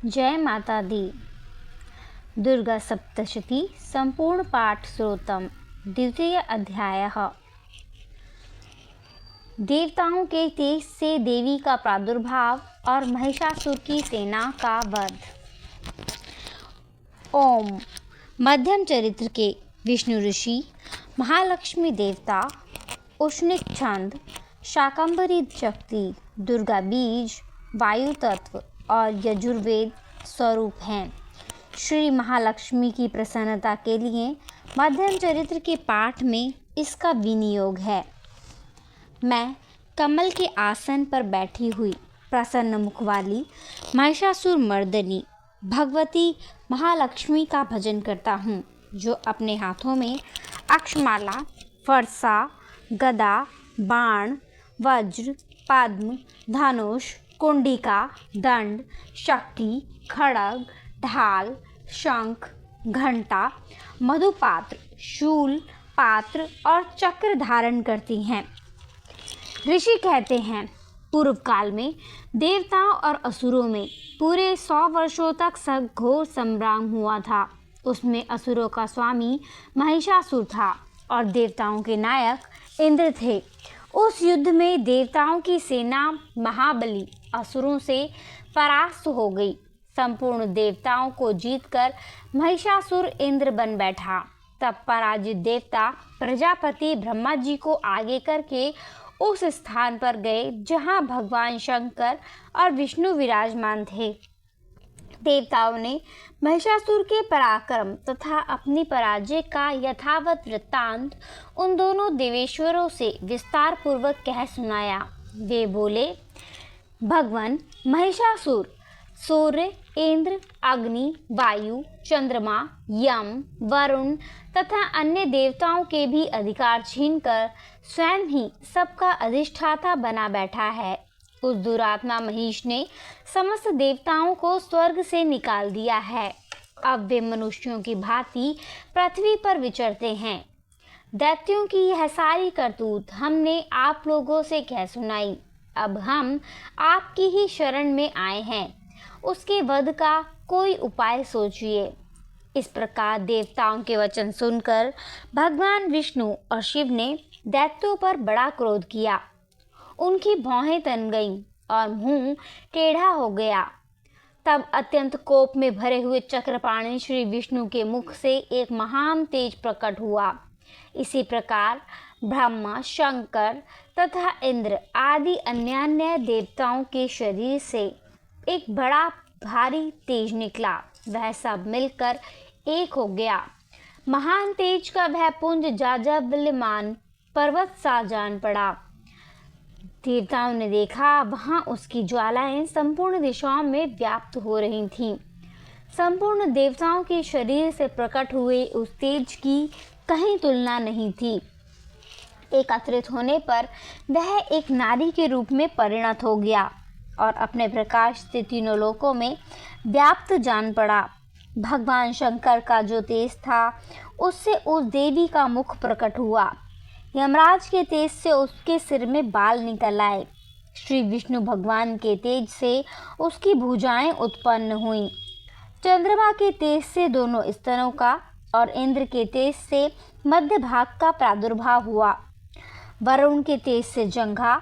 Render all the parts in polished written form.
जय माता दी। दुर्गा सप्तशती संपूर्ण पाठ श्रोतम। द्वितीय अध्याय। देवताओं के तेज से देवी का प्रादुर्भाव और महिषासुर की सेना का वध। ओम। मध्यम चरित्र के विष्णु ऋषि, महालक्ष्मी देवता, उष्णिक छंद, शाकंभरी शक्ति, दुर्गा बीज, वायु तत्व और यजुर्वेद स्वरूप हैं। श्री महालक्ष्मी की प्रसन्नता के लिए मध्यम चरित्र के पाठ में इसका विनियोग है। मैं कमल के आसन पर बैठी हुई प्रसन्न मुख वाली महिषासुर मर्दनी भगवती महालक्ष्मी का भजन करता हूँ, जो अपने हाथों में अक्षमाला, फरसा, गदा, बाण, वज्र, पद्म, धनुष, कुंडिका, दंड, शक्ति, खड्ग, ढाल, शंख, घंटा, मधुपात्र, शूल, पात्र और चक्र धारण करती हैं। ऋषि कहते हैं, पूर्व काल में देवताओं और असुरों में पूरे 100 वर्षों तक घोर संग्राम हुआ था। उसमें असुरों का स्वामी महिषासुर था और देवताओं के नायक इंद्र थे। उस युद्ध में देवताओं की सेना महाबली असुरों से परास्त हो गई। संपूर्ण देवताओं को जीतकर महिषासुर इंद्र बन बैठा। तब पराजित देवता प्रजापति ब्रह्मा जी को आगे करके उस स्थान पर गए जहां भगवान शंकर और विष्णु विराजमान थे। देवताओं ने महिषासुर के पराक्रम तथा अपनी पराजय का यथावत वृत्तांत उन दोनों देवेश्वरों से विस्तार पूर्वक कह सुनाया। वे बोले, भगवान महिषासुर सूर्य, इंद्र, अग्नि, वायु, चंद्रमा, यम, वरुण तथा अन्य देवताओं के भी अधिकार छीनकर स्वयं ही सबका अधिष्ठाता बना बैठा है। उस दुरात्मा महिष ने समस्त देवताओं को स्वर्ग से निकाल दिया है। अब वे मनुष्यों की भांति पृथ्वी पर विचरते हैं। दैत्यों की यह सारी करतूत हमने आप लोगों से कह सुनाई। अब हम आपकी ही शरण में आए हैं। उसके वध का कोई उपाय सोचिए। इस प्रकार देवताओं के वचन सुनकर भगवान विष्णु और शिव ने दैत्यों पर बड़ा क्रोध किया। उनकी भौहें तन गईं और मुंह टेढ़ा हो गया। तब अत्यंत कोप में भरे हुए चक्रपाणि श्री विष्णु के मुख से एक महान तेज प्रकट हुआ। इसी प्रकार ब्रह्मा, शंकर तथा इंद्र आदि अन्य देवताओं के शरीर से एक बड़ा भारी तेज निकला। वह सब मिलकर एक हो गया। महान तेज का वह पुंज जाज्वल्यमान पर्वत सा जान पड़ा। देवताओं ने देखा, वहां उसकी ज्वालाएं संपूर्ण दिशाओं में व्याप्त हो रही थीं। संपूर्ण देवताओं के शरीर से प्रकट हुए उस तेज की कहीं तुलना नहीं थी। एकत्रित होने पर वह एक नारी के रूप में परिणत हो गया और अपने प्रकाश से तीनों लोकों में व्याप्त जान पड़ा। भगवान शंकर का जो तेज था, उससे उस देवी का मुख प्रकट हुआ। यमराज के तेज से उसके सिर में बाल निकल आए। श्री विष्णु भगवान के तेज से उसकी भुजाएं उत्पन्न हुईं। चंद्रमा के तेज से दोनों स्तनों का और इंद्र के तेज से मध्य भाग का प्रादुर्भाव हुआ। वरुण के तेज से जंघा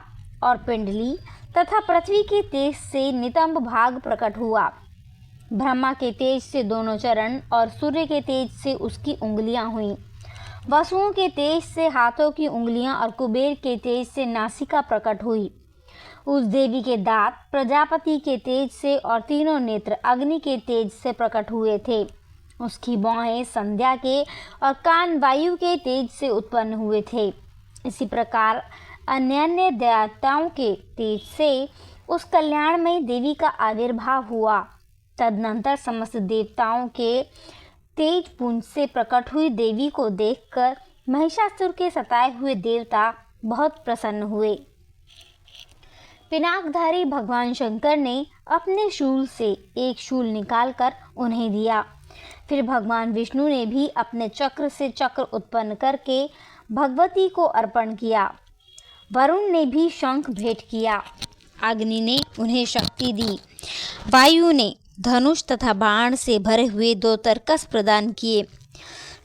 और पिंडली तथा पृथ्वी के तेज से नितंब भाग प्रकट हुआ। ब्रह्मा के तेज से दोनों चरण और सूर्य के तेज से उसकी उंगलियां हुईं। वसुओं के तेज से हाथों की उंगलियां और कुबेर के तेज से नासिका प्रकट हुई। उस देवी के दांत प्रजापति के तेज से और तीनों नेत्र अग्नि के तेज से प्रकट हुए थे। उसकी भौहें संध्या के और कान वायु के तेज से उत्पन्न हुए थे। इसी प्रकार अन्य देवताओं के तेज से उस कल्याणमयी देवी का आविर्भाव हुआ। तदनंतर समस्त देवताओं के तेज पुंज से प्रकट हुई देवी को देखकर महिषासुर के सताए हुए देवता बहुत प्रसन्न हुए। पिनाकधारी भगवान शंकर ने अपने शूल से एक शूल निकालकर उन्हें दिया। फिर भगवान विष्णु ने भी अपने चक्र से चक्र उत्पन्न करके भगवती को अर्पण किया। वरुण ने भी शंख भेंट किया। अग्नि ने उन्हें शक्ति दी। वायु ने धनुष तथा बाण से भरे हुए 2 तरकस प्रदान किए।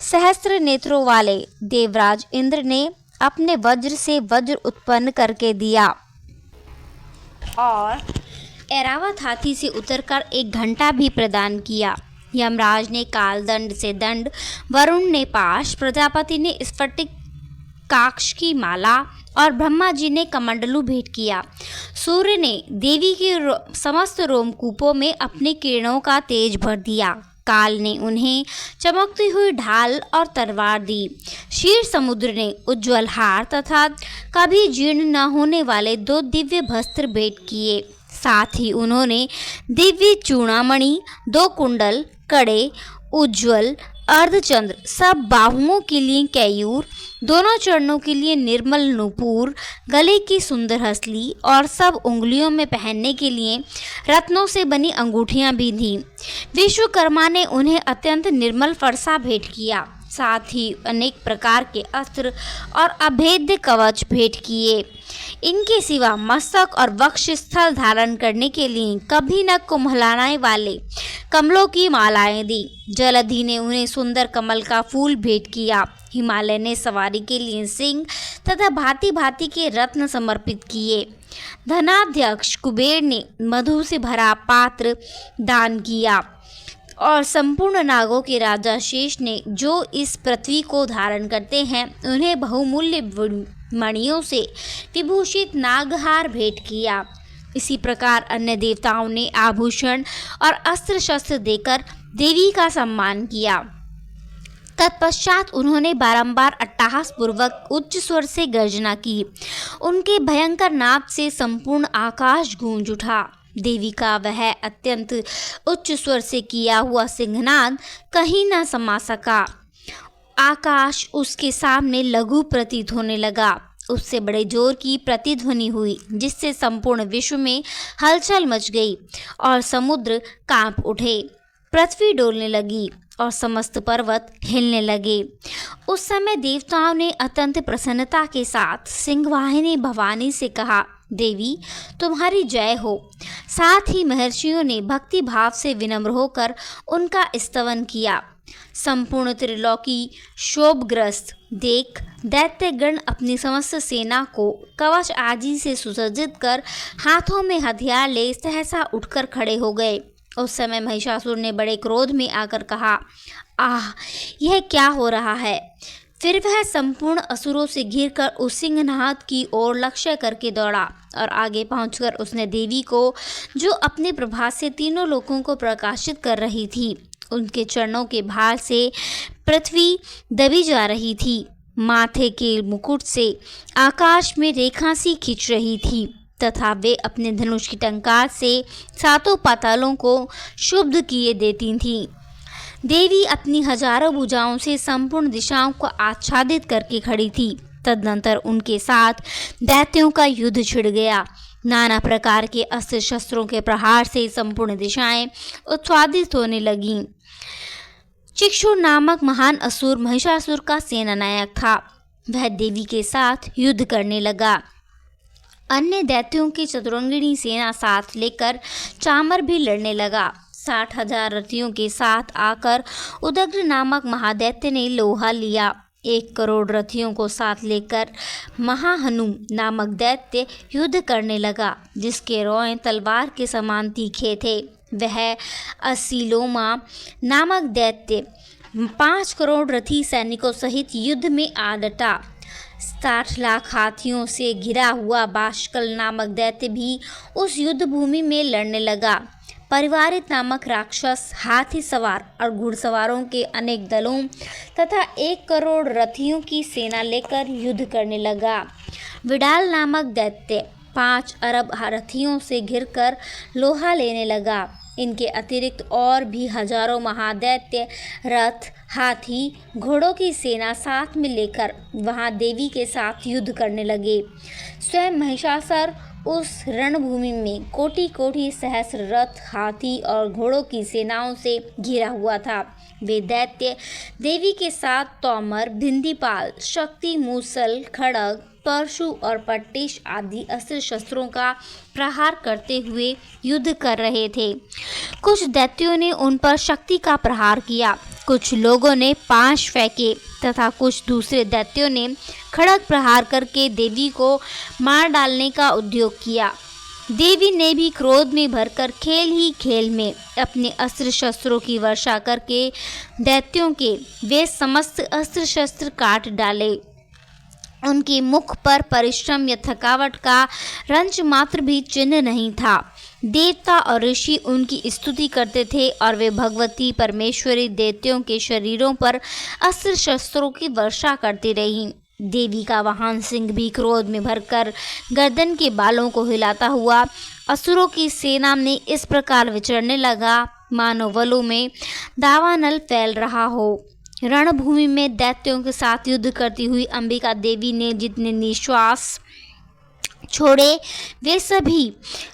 सहस्त्र नेत्रों वाले देवराज इंद्र ने अपने वज्र से वज्र उत्पन्न करके दिया और ऐरावत हाथी से उतरकर 1 घंटा भी प्रदान किया। यमराज ने कालदंड से दंड, वरुण ने पाश, प्रजापति ने स्फटिक काक्ष की माला और ब्रह्मा जी ने कमंडलू भेंट किया। सूर्य ने देवी के समस्त रोमकूपों में अपनी किरणों का तेज भर दिया। काल ने उन्हें चमकती हुई ढाल और तलवार दी। क्षीर समुद्र ने उज्ज्वल हार तथा कभी जीर्ण न होने वाले 2 दिव्य वस्त्र भेंट किए। साथ ही उन्होंने दिव्य चूड़ामणि, 2 कुंडल, कड़े, उज्ज्वल अर्धचंद्र, सब बाहुओं के लिए कैयूर, दोनों चरणों के लिए निर्मल नूपुर, गले की सुंदर हसली और सब उंगलियों में पहनने के लिए रत्नों से बनी अंगूठियां भी दी। विश्वकर्मा ने उन्हें अत्यंत निर्मल फरसा भेंट किया। साथ ही अनेक प्रकार के अस्त्र और अभेद्य कवच भेंट किए। इनके सिवा मस्तक और वक्ष स्थल धारण करने के लिए कभी नख को महलाने वाले कमलों की मालाएं दी। जलधि ने उन्हें सुंदर कमल का फूल भेंट किया। हिमालय ने सवारी के लिए सिंह तथा भांति भांति के रत्न समर्पित किए। धनाध्यक्ष कुबेर ने मधु से भरा पात्र दान किया और संपूर्ण नागों के राजा शेष ने, जो इस पृथ्वी को धारण करते हैं, उन्हें बहुमूल्य मणियों से विभूषित नागहार भेंट किया। इसी प्रकार अन्य देवताओं ने आभूषण और अस्त्र शस्त्र देकर देवी का सम्मान किया। तत्पश्चात उन्होंने बारंबार अट्टहास पूर्वक उच्च स्वर से गर्जना की। उनके भयंकर नाद से संपूर्ण आकाश गूंज उठा। देवी का वह अत्यंत उच्च स्वर से किया हुआ सिंहनाद कहीं न समा सका। आकाश उसके सामने लघु प्रतीत होने लगा। उससे बड़े जोर की प्रतिध्वनि हुई, जिससे संपूर्ण विश्व में हलचल मच गई और समुद्र कांप उठे, पृथ्वी डोलने लगी और समस्त पर्वत हिलने लगे। उस समय देवताओं ने अत्यंत प्रसन्नता के साथ सिंहवाहिनी भवानी से कहा, देवी तुम्हारी जय हो। साथ ही महर्षियों ने भक्ति भाव से विनम्र होकर उनका स्तवन किया। संपूर्ण त्रिलोकी शोभग्रस्त देख दैत्यगण अपनी समस्त सेना को कवच आदि से सुसज्जित कर हाथों में हथियार ले सहसा उठकर खड़े हो गए। उस समय महिषासुर ने बड़े क्रोध में आकर कहा, आह, यह क्या हो रहा है। फिर वह संपूर्ण असुरों से घिरकर उस सिंहनाद की ओर लक्ष्य करके दौड़ा और आगे पहुंचकर उसने देवी को, जो अपने प्रभात से तीनों लोकों को प्रकाशित कर रही थी, उनके चरणों के भार से पृथ्वी दबी जा रही थी, माथे के मुकुट से आकाश में रेखा सी खींच रही थी तथा वे अपने धनुष की टंकार से 7 पातालों को शुद्ध किए देती थीं। देवी अपनी हजारों भुजाओं से संपूर्ण दिशाओं को आच्छादित करके खड़ी थी। तदनंतर उनके साथ दैत्यों का युद्ध छिड़ गया। नाना प्रकार के अस्त्र शस्त्रों के प्रहार से संपूर्ण दिशाएं उत्पादित होने लगीं। चिक्षुर नामक महान असुर महिषासुर का सेनानायक था। वह देवी के साथ युद्ध करने लगा। अन्य दैत्यों की चतुरंगिणी सेना साथ लेकर चामर भी लड़ने लगा। 60,000 रथियों के साथ आकर उदग्र नामक महादैत्य ने लोहा लिया। 1 करोड़ रथियों को साथ लेकर महाहनु नामक दैत्य युद्ध करने लगा, जिसके रोएं तलवार के समान तीखे थे। वह असीलोमा नामक दैत्य 5 करोड़ रथी सैनिकों सहित युद्ध में आ डटा। 60 लाख हाथियों से घिरा हुआ बाष्कल नामक दैत्य भी उस युद्ध भूमि में लड़ने लगा। परिवारित नामक राक्षस हाथी सवार और घुड़सवारों के अनेक दलों तथा 1 करोड़ रथियों की सेना लेकर युद्ध करने लगा। विडाल नामक दैत्य 5 अरब रथियों से घिरकर लोहा लेने लगा। इनके अतिरिक्त और भी हजारों महादैत्य रथ, हाथी, घोड़ों की सेना साथ में लेकर वहां देवी के साथ युद्ध करने लगे। स्वयं महिषासुर उस रणभूमि में कोटि कोटि सहस्र रथ, हाथी और घोड़ों की सेनाओं से घिरा हुआ था। वे दैत्य देवी के साथ तोमर, भिंदीपाल, शक्ति, मूसल, खड़ग, परशु और पट्टिश आदि अस्त्र शस्त्रों का प्रहार करते हुए युद्ध कर रहे थे। कुछ दैत्यों ने उन पर शक्ति का प्रहार किया, कुछ लोगों ने पाश फेंके तथा कुछ दूसरे दैत्यों ने खड़ग प्रहार करके देवी को मार डालने का उद्योग किया। देवी ने भी क्रोध में भरकर खेल ही खेल में अपने अस्त्र शस्त्रों की वर्षा करके दैत्यों के वे समस्त अस्त्र शस्त्र काट डाले। उनके मुख पर परिश्रम या थकावट का रंच मात्र भी चिन्ह नहीं था। देवता और ऋषि उनकी स्तुति करते थे और वे भगवती परमेश्वरी दैत्यों के शरीरों पर अस्त्र शस्त्रों की वर्षा करती रहीं। देवी का वाहन सिंह भी क्रोध में भरकर गर्दन के बालों को हिलाता हुआ असुरों की सेना में इस प्रकार विचरने लगा मानो वलों में दावानल फैल रहा हो। रणभूमि में दैत्यों के साथ युद्ध करती हुई अंबिका देवी ने जितने निश्वास छोड़े वे सभी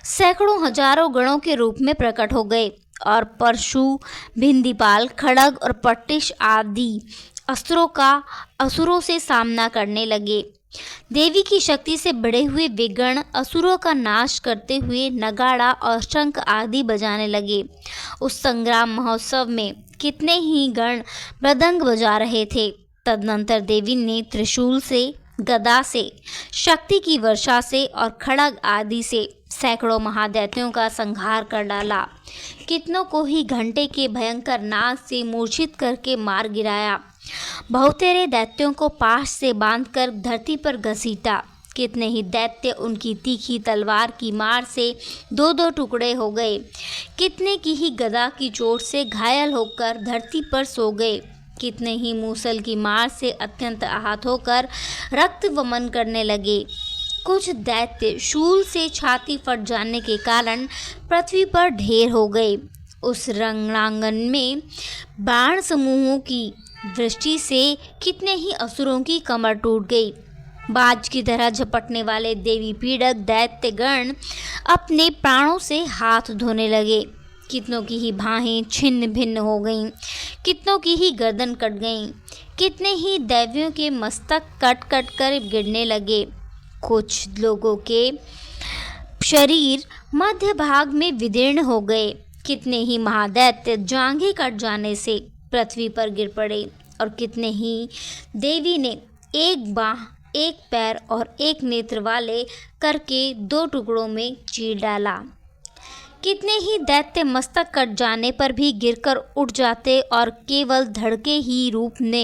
सैकड़ों हजारों गणों के रूप में प्रकट हो गए और परशु, भिंदीपाल, खड़ग और पट्टिश आदि अस्त्रों का असुरों से सामना करने लगे। देवी की शक्ति से बढ़े हुए वे गण असुरों का नाश करते हुए नगाड़ा और शंख आदि बजाने लगे। उस संग्राम महोत्सव में कितने ही गण मृदंग बजा रहे थे। तदनंतर देवी ने त्रिशूल से, गदा से, शक्ति की वर्षा से और खड़ग आदि से सैकड़ों महादैत्यों का संहार कर डाला। कितनों को ही घंटे के भयंकर नाद से मूर्छित करके मार गिराया। बहुतेरे दैत्यों को पाश से बांधकर धरती पर घसीटा। कितने ही दैत्य उनकी तीखी तलवार की मार से दो दो टुकड़े हो गए। कितने की ही गदा की चोट से घायल होकर धरती पर सो गए। कितने ही मूसल की मार से अत्यंत आहत होकर रक्त वमन करने लगे। कुछ दैत्य शूल से छाती फट जाने के कारण पृथ्वी पर ढेर हो गए। उस रणांगन में बाण समूहों की दृष्टि से कितने ही असुरों की कमर टूट गई। बाज की तरह झपटने वाले देवी पीड़क दैत्यगण अपने प्राणों से हाथ धोने लगे। कितनों की ही बाहें छिन्न भिन्न हो गईं, कितनों की ही गर्दन कट गईं, कितने ही दैवियों के मस्तक कट कट कर गिरने लगे। कुछ लोगों के शरीर मध्य भाग में विदीर्ण हो गए। कितने ही महादैत्य जांघें कट जाने से पृथ्वी पर गिर पड़े और कितने ही देवी ने एक बाह, एक पैर और एक नेत्र वाले करके दो टुकड़ों में चीर डाला। कितने ही दैत्य मस्तक कट जाने पर भी गिरकर उठ जाते और केवल धड़के ही रूप ने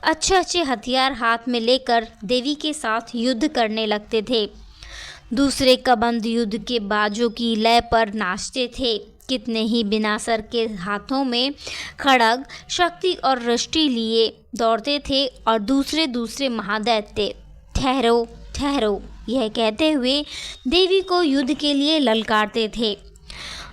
अच्छे अच्छे हथियार हाथ में लेकर देवी के साथ युद्ध करने लगते थे। दूसरे कबंध युद्ध के बाजों की लय पर नाचते थे। कितने ही बिना सर के हाथों में खड़ग, शक्ति और रष्टि लिए दौड़ते थे और दूसरे दूसरे महादैत्य ठहरो ठहरो यह कहते हुए देवी को युद्ध के लिए ललकारते थे।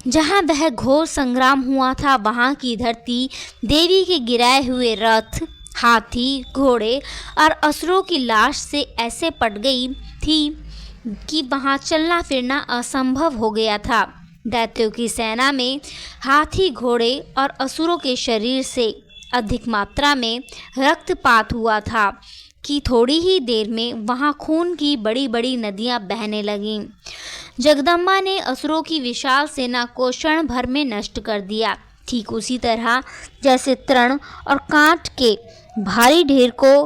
जहाँ वह घोर संग्राम हुआ था वहाँ की धरती देवी के गिराए हुए रथ, हाथी, घोड़े और असुरों की लाश से ऐसे पट गई थी कि वहाँ चलना फिरना असंभव हो गया था। दैत्यों की सेना में हाथी, घोड़े और असुरों के शरीर से अधिक मात्रा में रक्तपात हुआ था कि थोड़ी ही देर में वहाँ खून की बड़ी बड़ी नदियाँ बहने लगीं। जगदम्बा ने असुरों की विशाल सेना को क्षण भर में नष्ट कर दिया, ठीक उसी तरह जैसे तृण और कांट के भारी ढेर को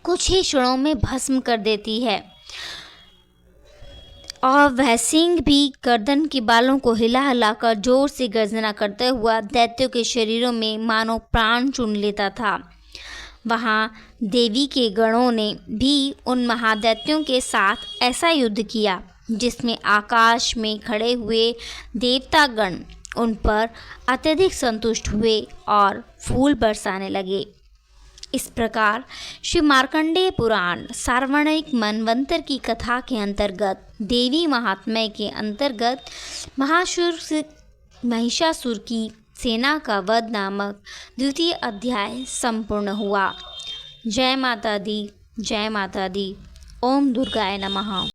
कुछ ही क्षणों में भस्म कर देती है। और वह सिंह भी गर्दन के बालों को हिला हिलाकर जोर से गर्जना करते हुआ दैत्यों के शरीरों में मानो प्राण चुन लेता था। वहाँ देवी के गणों ने भी उन महादैत्यों के साथ ऐसा युद्ध किया जिसमें आकाश में खड़े हुए देवतागण उन पर अत्यधिक संतुष्ट हुए और फूल बरसाने लगे। इस प्रकार श्री मार्कंडेय पुराण सार्वणिक मनवंतर की कथा के अंतर्गत देवी महात्म्य के अंतर्गत महिषासुर की सेना का वध नामक द्वितीय अध्याय संपूर्ण हुआ। जय माता दी, जय माता दी। ओम दुर्गाय नमः।